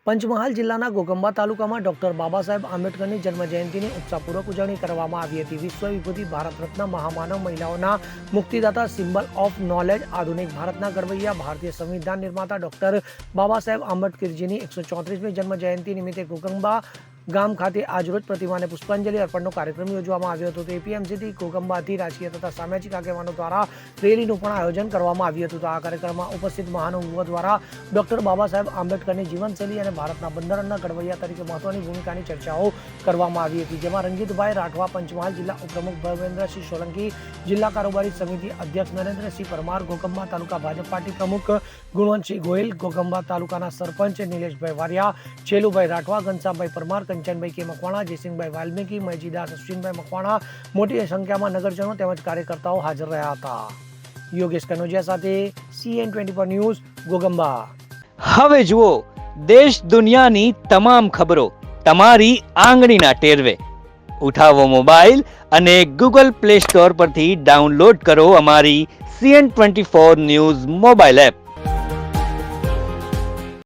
પંચમહાલ જિલ્લાના ઘોગંબા તાલુકામાં ડોક્ટર બાબા સાહેબ આંબેડકરની જન્મજયંતિની ઉત્સાહપૂર્વક ઉજવણી કરવામાં આવી હતી. વિશ્વ વિભૂતિ ભારત રત્ન મહામાનવ મહિલાઓના મુક્તિદાતા સિમ્બલ ઓફ નોલેજ આધુનિક ભારતના ઘડવૈયા ભારતીય સંવિધાન નિર્માતા ડોક્ટર બાબા સાહેબ આંબેડકરજીની 134મી જન્મજયંતિ નિમિત્તે ઘોગંબા ગામ ખાતે આજરોજ પ્રતિમાને પુષ્પાંજલિ અર્પણનો કાર્યક્રમ યોજવામાં આવ્યો હતો. એપીએમસીથી ઘોગંબાથી રાજકીય તથા સામાજિક આગેવાનો દ્વારા રેલીનું પણ આયોજન કરવામાં આવ્યું હતું. આ કાર્યક્રમમાં ઉપસ્થિત મહાનુભાવો દ્વારા ડોક્ટર બાબા સાહેબ આંબેડકરની જીવનશૈલી અને ભારતના બંધારણના ઘડવૈયા તરીકે મહત્વની ભૂમિકાની ચર્ચાઓ કરવામાં આવી હતી, જેમાં રંજીતભાઈ રાઠવા, પંચમહાલ જિલ્લા ઉપપ્રમુખ ભવેન્દ્રસિંહ સોલંકી, જિલ્લા કારોબારી સમિતિ અધ્યક્ષ નરેન્દ્રસિંહ પરમાર, ઘોગંબા તાલુકા ભાજપ પાર્ટી પ્રમુખ ગુણવંતસિંહ ગોહિલ, ઘોગંબા તાલુકાના સરપંચ નિલેશભાઈ વારિયા, છેલુભાઈ રાઠવા, ઘનશ્યામભાઈ પરમાર, કંચનભાઈ કે મકવાણા, જયસિંહભાઈ વાલ્મીકી, મયજીદાસ અશ્વિનભાઈ મકવાણા, મોટી સંખ્યામાં નગરજનો તેમજ કાર્યકર્તાઓ હાજર રહ્યા હતા. યોગેશ કનોજિયા સાથે CN24 ન્યૂઝ, ઘોગંબા. હવે જુઓ દેશ દુનિયાની તમામ ખબરો તમારી આંગળીના ટેરવે. ઉઠાવો મોબાઈલ અને Google Play Store પરથી ડાઉનલોડ કરો અમારી CN24 ન્યૂઝ મોબાઈલ એપ.